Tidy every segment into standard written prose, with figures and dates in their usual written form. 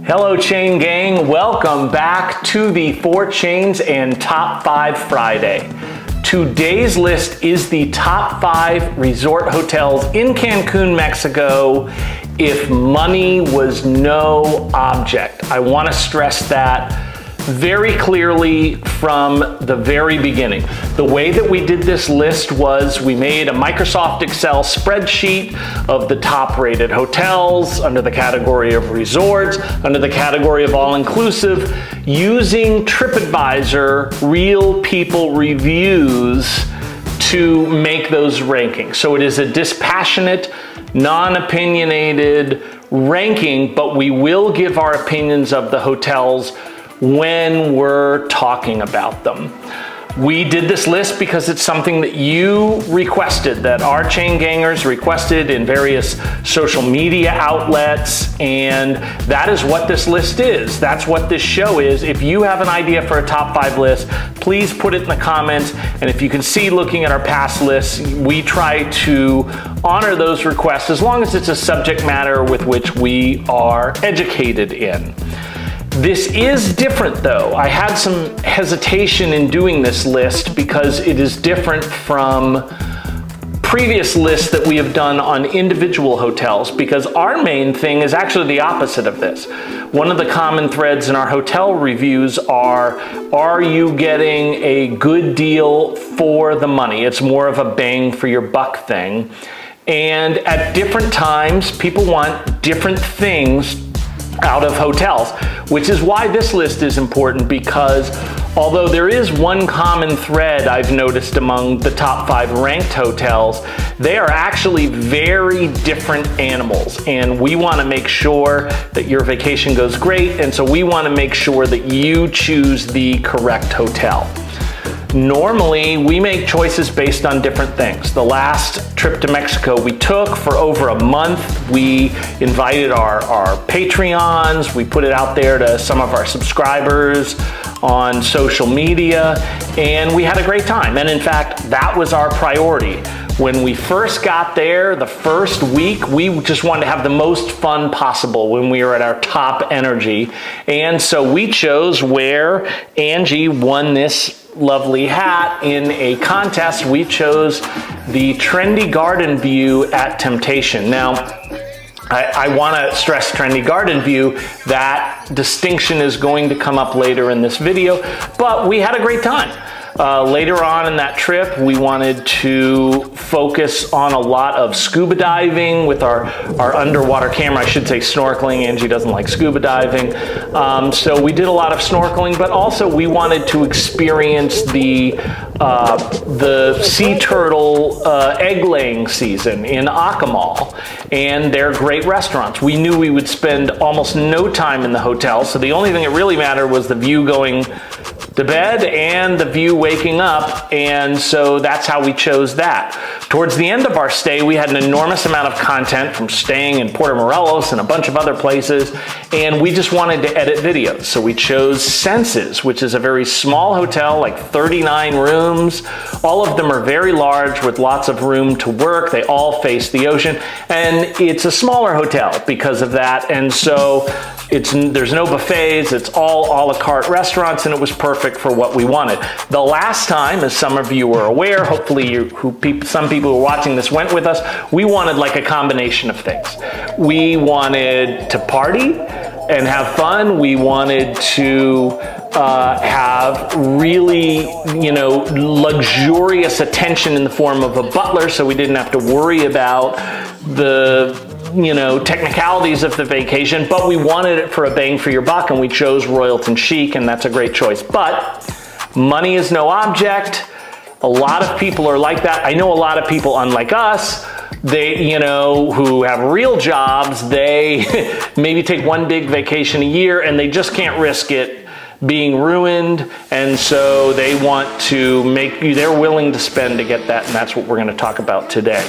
Hello Chain Gang, welcome back to the 4 Chains and Top 5 Friday. Today's list is the top 5 resort hotels in Cancun, Mexico, if money was no object. I want to stress that very clearly from the very beginning. The way that we did this list was we made a Microsoft Excel spreadsheet of the top rated hotels under the category of resorts, under the category of all-inclusive, using TripAdvisor real people reviews to make those rankings. So it is a dispassionate, non-opinionated ranking, but we will give our opinions of the hotels when we're talking about them. We did this list because it's something that you requested, that our chain gangers requested in various social media outlets, and that is what this list is. That's what this show is. If you have an idea for a top 5 list, please put it in the comments, and if you can see looking at our past lists, we try to honor those requests as long as it's a subject matter with which we are educated in. This is different though. I had some hesitation in doing this list because it is different from previous lists that we have done on individual hotels, because our main thing is actually the opposite of this. One of the common threads in our hotel reviews are you getting a good deal for the money? It's more of a bang for your buck thing. And at different times, people want different things out of hotels, which is why this list is important, because although there is one common thread I've noticed among the top 5 ranked hotels, they are actually very different animals, and we want to make sure that your vacation goes great, and so we want to make sure that you choose the correct hotel. Normally, we make choices based on different things. The last trip to Mexico we took for over a month. We invited our Patreons. We put it out there to some of our subscribers on social media, and we had a great time. And in fact, that was our priority. When we first got there, the first week, we just wanted to have the most fun possible when we were at our top energy. And so we chose where Angie won this lovely hat in a contest. We chose the Trendy Garden View at Temptation. Now, I want to stress Trendy Garden View. That distinction is going to come up later in this video, but we had a great time. Later on in that trip, we wanted to focus on a lot of scuba diving with our underwater camera. I should say snorkeling. Angie doesn't like scuba diving. So we did a lot of snorkeling, but also we wanted to experience the sea turtle egg laying season in Aqua, and they're great restaurants. We knew we would spend almost no time in the hotel, so the only thing that really mattered was the view going to bed and the view waking up, and so that's how we chose that. Towards the end of our stay, we had an enormous amount of content from staying in Puerto Morelos and a bunch of other places, and we just wanted to edit videos. So we chose Senses, which is a very small hotel, like 39 rooms. All of them are very large with lots of room to work. They all face the ocean, and it's a smaller hotel because of that, and so there's no buffets, it's all a la carte restaurants, and it was perfect for what we wanted. The last time, as some of you are aware, hopefully some people who are watching this went with us, we wanted like a combination of things. We wanted to party and have fun. We wanted to have really, luxurious attention in the form of a butler, so we didn't have to worry about the technicalities of the vacation, but we wanted it for a bang for your buck, and we chose Royalton CHIC, and that's a great choice. But money is no object. A lot of people are like that. I know a lot of people, unlike us, who have real jobs, they maybe take one big vacation a year, and they just can't risk it being ruined, and so they want to they're willing to spend to get that, and that's what we're going to talk about today.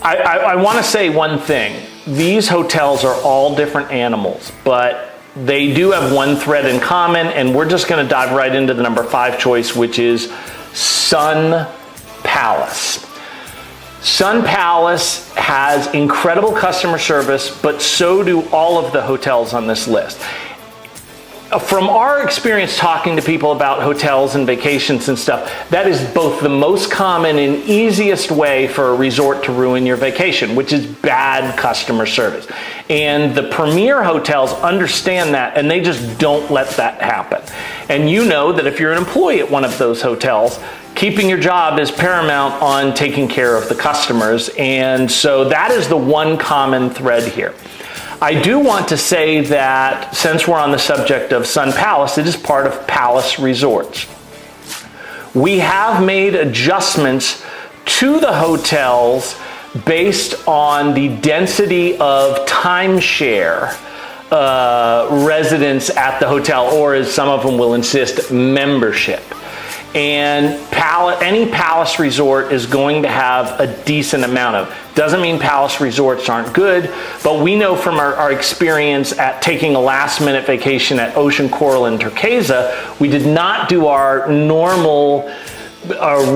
I want to say one thing. These hotels are all different animals, but they do have one thread in common, and we're just going to dive right into the number 5 choice, which is Sun Palace. Sun Palace has incredible customer service, but so do all of the hotels on this list. From our experience talking to people about hotels and vacations and stuff, that is both the most common and easiest way for a resort to ruin your vacation, which is bad customer service. And the premier hotels understand that, and they just don't let that happen. And you know that if you're an employee at one of those hotels, keeping your job is paramount on taking care of the customers. And so that is the one common thread here. I do want to say that since we're on the subject of Sun Palace, it is part of Palace Resorts. We have made adjustments to the hotels based on the density of timeshare residents at the hotel, or as some of them will insist, membership. And any Palace Resort is going to have a decent amount of. Doesn't mean Palace Resorts aren't good, but we know from our experience at taking a last minute vacation at Ocean Coral and Turquesa, we did not do our normal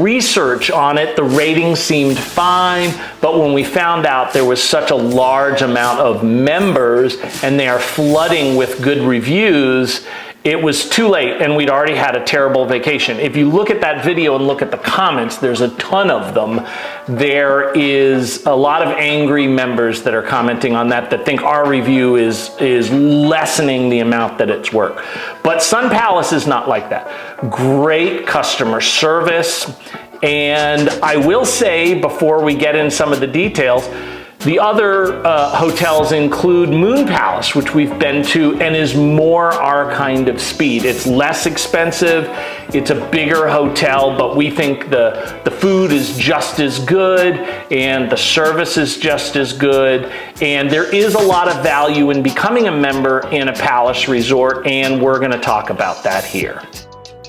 research on it. The ratings seemed fine, but when we found out there was such a large amount of members and they are flooding with good reviews, it was too late, and we'd already had a terrible vacation. If you look at that video and look at the comments, there's a ton of them. There is a lot of angry members that are commenting on that think our review is lessening the amount that it's worth. But Sun Palace is not like that. Great customer service, and I will say before we get in some of the details, the other hotels include Moon Palace, which we've been to, and is more our kind of speed. It's less expensive, it's a bigger hotel, but we think the food is just as good and the service is just as good. And there is a lot of value in becoming a member in a Palace Resort, and we're gonna talk about that here.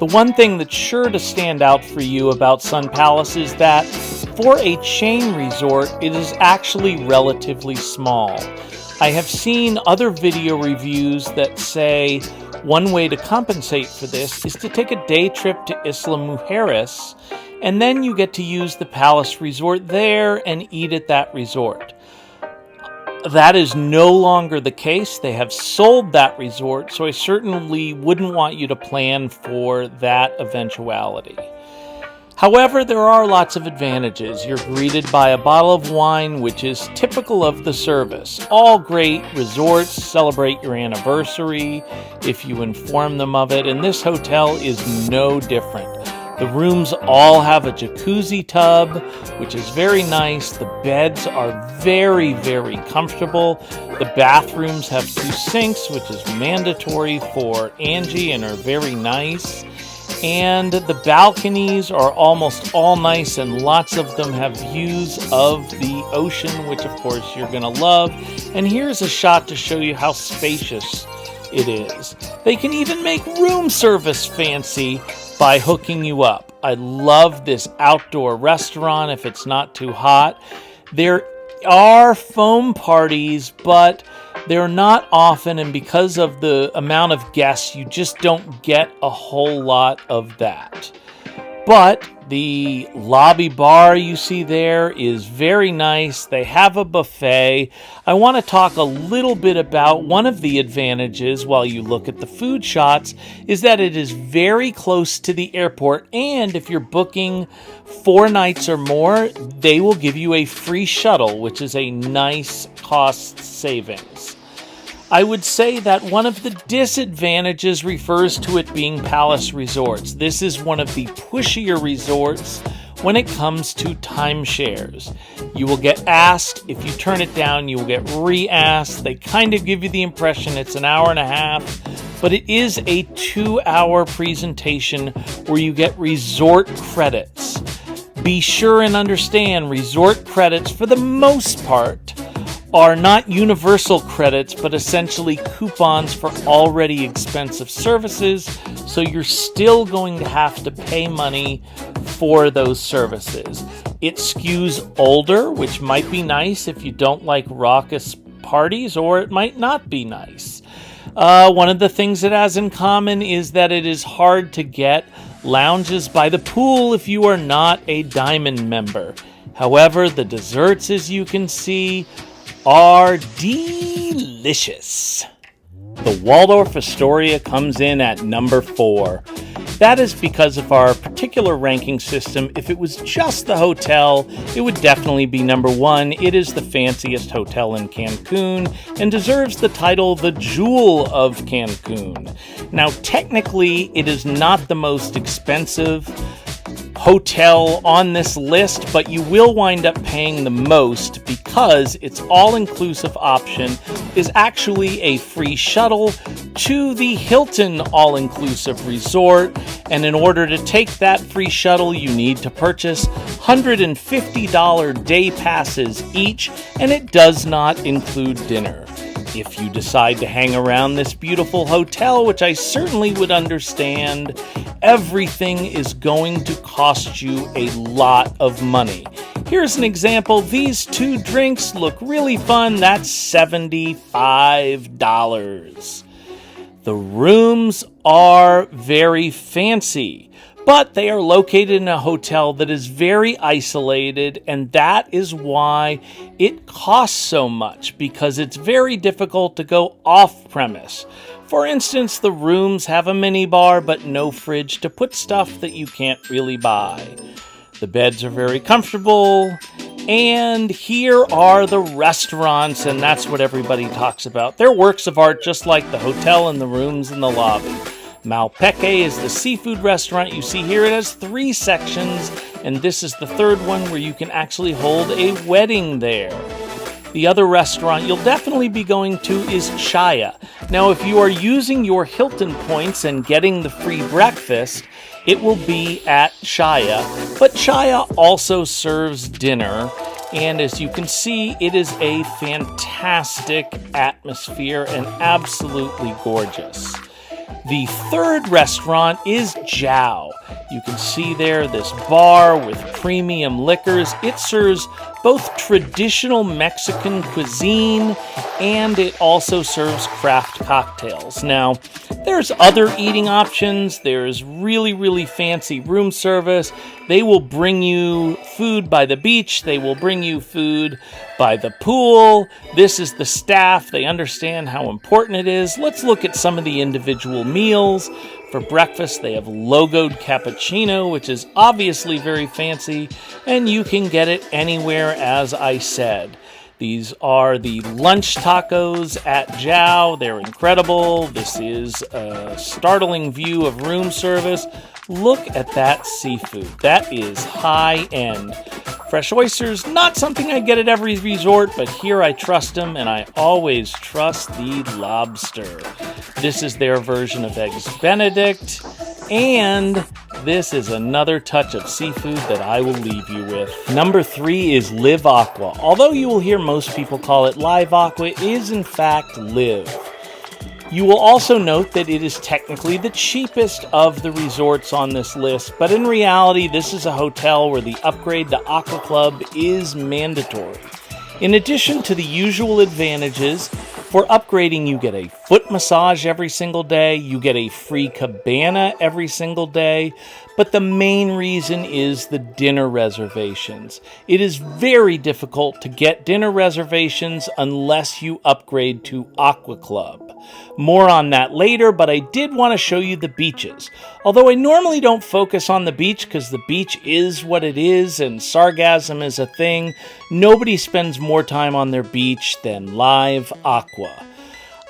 The one thing that's sure to stand out for you about Sun Palace is that for a chain resort, it is actually relatively small. I have seen other video reviews that say one way to compensate for this is to take a day trip to Isla Mujeres, and then you get to use the Palace Resort there and eat at that resort. That is no longer the case. They have sold that resort, so I certainly wouldn't want you to plan for that eventuality. However, there are lots of advantages. You're greeted by a bottle of wine, which is typical of the service. All great resorts celebrate your anniversary if you inform them of it, and this hotel is no different. The rooms all have a jacuzzi tub, which is very nice. The beds are very, very comfortable. The bathrooms have 2 sinks, which is mandatory for Angie and are very nice. And the balconies are almost all nice, and lots of them have views of the ocean, which of course you're going to love. And here's a shot to show you how spacious it is. They can even make room service fancy by hooking you up. I love this outdoor restaurant if it's not too hot. There are foam parties, but they're not often, and because of the amount of guests, you just don't get a whole lot of that. But the lobby bar you see there is very nice. They have a buffet. I want to talk a little bit about one of the advantages while you look at the food shots is that it is very close to the airport, and if you're booking 4 nights or more, they will give you a free shuttle, which is a nice cost savings. I would say that one of the disadvantages refers to it being Palace Resorts. This is one of the pushier resorts when it comes to timeshares. You will get asked. If you turn it down, you will get re-asked. They kind of give you the impression it's an hour and a half, but it is a 2-hour presentation where you get resort credits. Be sure and understand resort credits, for the most part, are not universal credits, but essentially coupons for already expensive services, so you're still going to have to pay money for those services. It skews older, which might be nice if you don't like raucous parties, or it might not be nice. One of the things it has in common is that it is hard to get lounges by the pool if you are not a Diamond member. However, the desserts, as you can see, are delicious. The Waldorf Astoria comes in at number 4. That is because of our particular ranking system. If it was just the hotel, it would definitely be number 1. It is the fanciest hotel in Cancun and deserves the title the Jewel of Cancun. Now, technically, it is not the most expensive hotel on this list, but you will wind up paying the most because its all-inclusive option is actually a free shuttle to the Hilton all-inclusive resort, and in order to take that free shuttle, you need to purchase $150 day passes each, and it does not include dinner. If you decide to hang around this beautiful hotel, which I certainly would understand, everything is going to cost you a lot of money. Here's an example. These 2 drinks look really fun. That's $75. The rooms are very fancy, but they are located in a hotel that is very isolated, and that is why it costs so much, because it's very difficult to go off-premise. For instance, the rooms have a minibar, but no fridge to put stuff that you can't really buy. The beds are very comfortable, and here are the restaurants, and that's what everybody talks about. They're works of art just like the hotel and the rooms in the lobby. Malpeque is the seafood restaurant you see here. It has 3 sections, and this is the 3rd one where you can actually hold a wedding there. The other restaurant you'll definitely be going to is CHIC. Now, if you are using your Hilton points and getting the free breakfast, it will be at CHIC, but CHIC also serves dinner, and as you can see, it is a fantastic atmosphere and absolutely gorgeous. The 3rd restaurant is Jiao. You can see there this bar with premium liquors. It serves both traditional Mexican cuisine and it also serves craft cocktails. Now, there's other eating options. There's really fancy room service. They will bring you food by the beach. They will bring you food by the pool. This is the staff. They understand how important it is. Let's look at some of the individual meals. For breakfast, they have logoed cappuccino, which is obviously very fancy, and you can get it anywhere, as I said. These are the lunch tacos at Jiao. They're incredible. This is a startling view of room service. Look at that seafood. That is high end. Fresh oysters, not something I get at every resort, but here I trust them, and I always trust the lobster. This is their version of Eggs Benedict, and this is another touch of seafood that I will leave you with. Number 3 is Live Aqua. Although you will hear most people call it Live Aqua, it is in fact Live. You will also note that it is technically the cheapest of the resorts on this list, but in reality, this is a hotel where the upgrade to Aqua Club is mandatory. In addition to the usual advantages, for upgrading, you get a foot massage every single day, you get a free cabana every single day, but the main reason is the dinner reservations. It is very difficult to get dinner reservations unless you upgrade to Aqua Club. More on that later, but I did want to show you the beaches. Although I normally don't focus on the beach because the beach is what it is and sargassum is a thing, nobody spends more time on their beach than Live Aqua.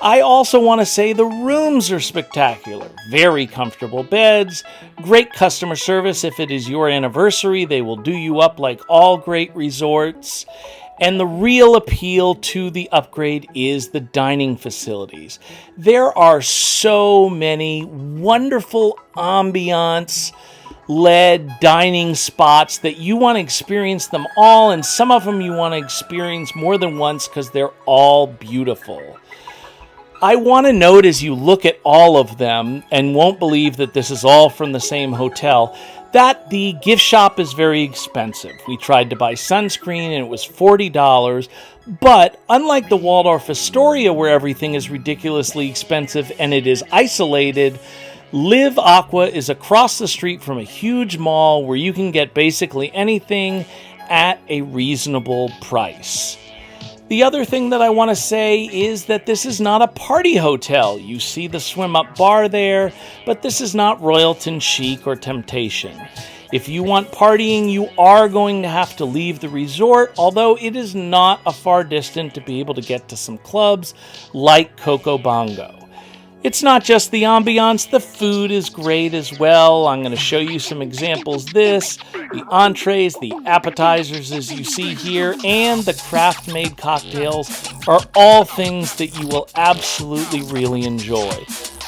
I also want to say the rooms are spectacular. Very comfortable beds, great customer service. If it is your anniversary, they will do you up like all great resorts. And the real appeal to the upgrade is the dining facilities. There are so many wonderful ambiance-led dining spots that you want to experience them all, and some of them you want to experience more than once because they're all beautiful. I want to note as you look at all of them, and won't believe that this is all from the same hotel, that the gift shop is very expensive. We tried to buy sunscreen and it was $40, but unlike the Waldorf Astoria where everything is ridiculously expensive and it is isolated, Live Aqua is across the street from a huge mall where you can get basically anything at a reasonable price. The other thing that I want to say is that this is not a party hotel. You see the swim-up bar there, but this is not Royalton, CHIC, or Temptation. If you want partying, you are going to have to leave the resort, although it is not a far distance to be able to get to some clubs like Coco Bongo. It's not just the ambiance, the food is great as well. I'm going to show you some examples. The entrees, the appetizers as you see here, and the craft-made cocktails are all things that you will absolutely really enjoy.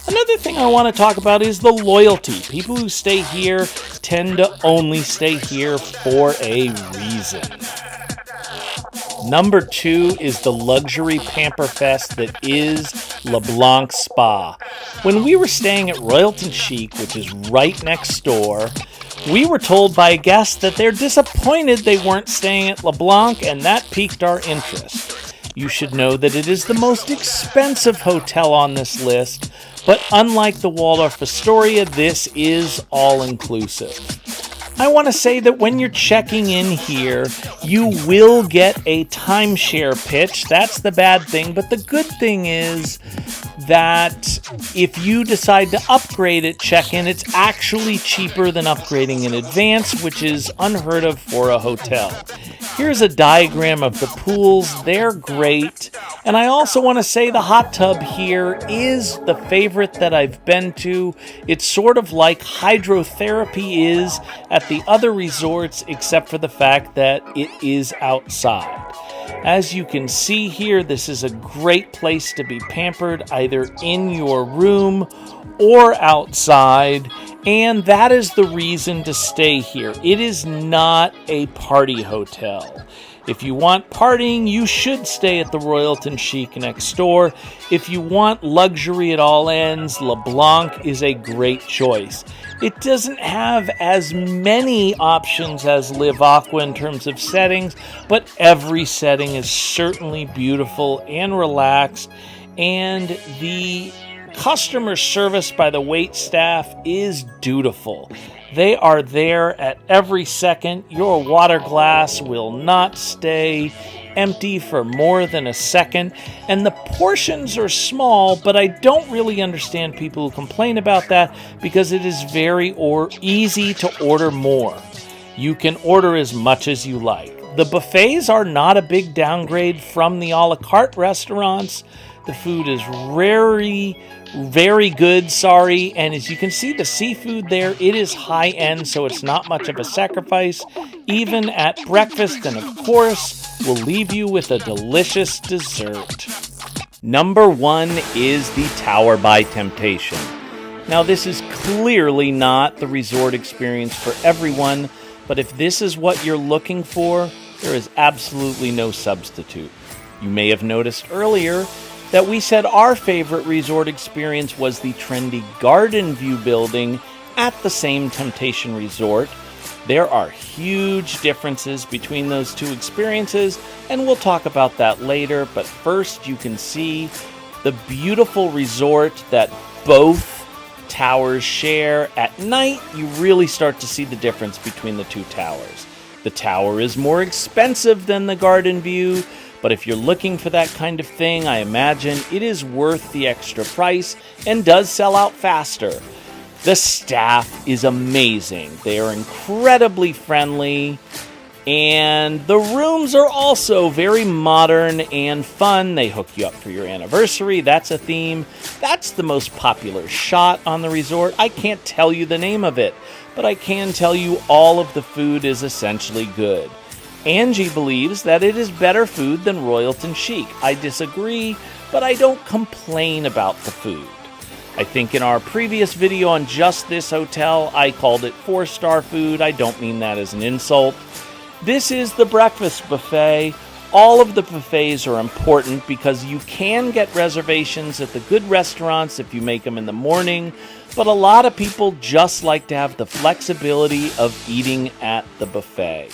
Another thing I want to talk about is the loyalty. People who stay here tend to only stay here for a reason. Number 2 is the luxury pamper fest that is Leblanc Spa. When we were staying at Royalton CHIC, which is right next door, we were told by a guest that they're disappointed they weren't staying at Leblanc, and that piqued our interest. You should know that it is the most expensive hotel on this list, but unlike the Waldorf Astoria, this is all-inclusive. I want to say that when you're checking in here, you will get a timeshare pitch. That's the bad thing, but the good thing is that if you decide to upgrade at check-in, it's actually cheaper than upgrading in advance, which is unheard of for a hotel. Here's a diagram of the pools. They're great. And I also want to say the hot tub here is the favorite that I've been to. It's sort of like hydrotherapy is at the other resorts, except for the fact that it is outside. As you can see here, this is a great place to be pampered, either in your room or outside, and that is the reason to stay here. It is not a party hotel. If you want partying, you should stay at the Royalton CHIC next door. If you want luxury at all ends, Leblanc is a great choice. It doesn't have as many options as Live Aqua in terms of settings, but every setting is certainly beautiful and relaxed, and the customer service by the wait staff is dutiful. They are there at every second. Your water glass will not stay empty for more than a second, and the portions are small, but I don't really understand people who complain about that because it is very easy to order more. You can order as much as you like. The buffets are not a big downgrade from the a la carte restaurants. The food is very good, and as you can see, the seafood there, it is high-end, so it's not much of a sacrifice, even at breakfast, and of course, we'll leave you with a delicious dessert. Number 1 is the Tower by Temptation. Now, this is clearly not the resort experience for everyone, but if this is what you're looking for, there is absolutely no substitute. You may have noticed earlier that we said our favorite resort experience was the trendy Garden View building at the same Temptation Resort. There are huge differences between those two experiences, and we'll talk about that later, but first you can see the beautiful resort that both towers share. At night, you really start to see the difference between the two towers. The tower is more expensive than the Garden View, but if you're looking for that kind of thing, I imagine it is worth the extra price and does sell out faster. The staff is amazing. They are incredibly friendly, and the rooms are also very modern and fun. They hook you up for your anniversary. That's a theme. That's the most popular shot on the resort. I can't tell you the name of it, but I can tell you all of the food is essentially good. Angie believes that it is better food than Royalton CHIC. I disagree, but I don't complain about the food. I think in our previous video on just this hotel, I called it 4-star food. I don't mean that as an insult. This is the breakfast buffet. All of the buffets are important because you can get reservations at the good restaurants if you make them in the morning, but a lot of people just like to have the flexibility of eating at the buffet.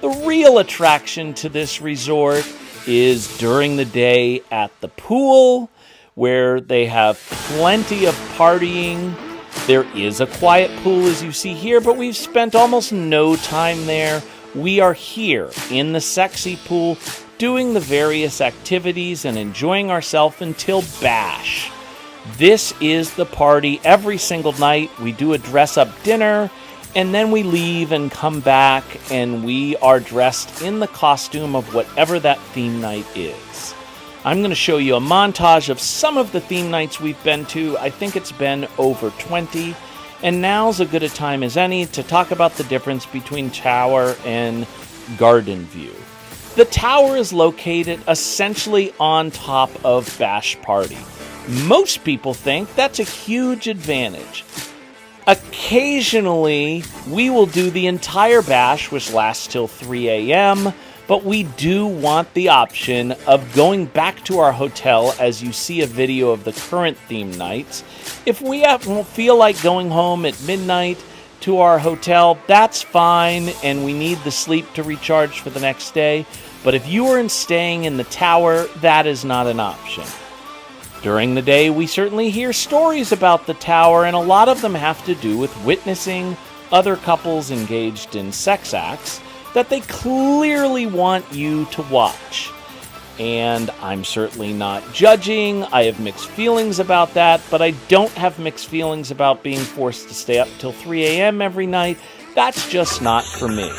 The real attraction to this resort is during the day at the pool, where they have plenty of partying. There is a quiet pool, as you see here, but we've spent almost no time there. we are here in the sexy pool doing the various activities and enjoying ourselves until bash. This is the party every single night. We do a dress-up dinner, and then we leave and come back, and we are dressed in the costume of whatever that theme night is. I'm going to show you a montage of some of the theme nights we've been to. I think it's been over 20, and now's as good a time as any to talk about the difference between Tower and Garden View. The Tower is located essentially on top of Bash Party. Most people think that's a huge advantage. Occasionally, we will do the entire bash, which lasts till 3 a.m., but we do want the option of going back to our hotel as you see a video of the current theme nights. If we don't feel like going home at midnight to our hotel, that's fine, and we need the sleep to recharge for the next day. But if you are staying in the Tower, that is not an option. During the day, we certainly hear stories about the Tower, and a lot of them have to do with witnessing other couples engaged in sex acts that they clearly want you to watch. And I'm certainly not judging. I have mixed feelings about that, but I don't have mixed feelings about being forced to stay up till 3 a.m. every night. That's just not for me.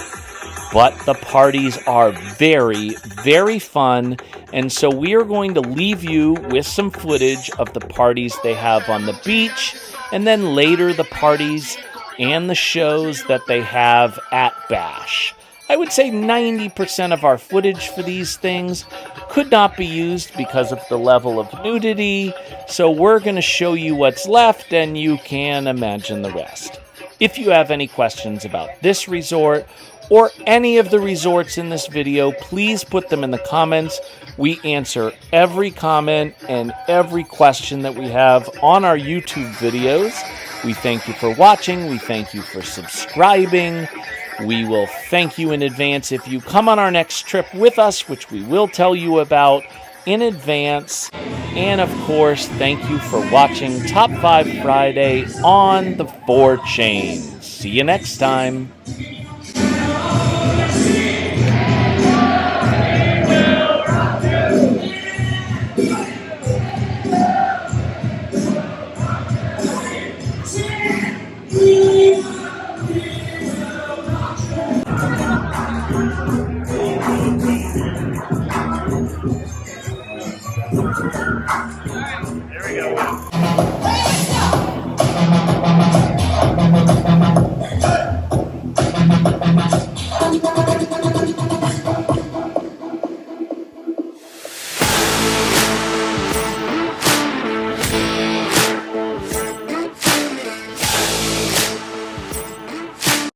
But the parties are very, very fun, and so we are going to leave you with some footage of the parties they have on the beach, and then later the parties and the shows that they have at Bash. I would say 90% of our footage for these things could not be used because of the level of nudity, so we're going to show you what's left, and you can imagine the rest. If you have any questions about this resort or any of the resorts in this video, please put them in the comments. We answer every comment and every question that we have on our YouTube videos. We thank you for watching. We thank you for subscribing. We will thank you in advance if you come on our next trip with us, which we will tell you about in advance. And of course, thank you for watching Top 5 Friday on the 4 Chains. See you next time. There we go.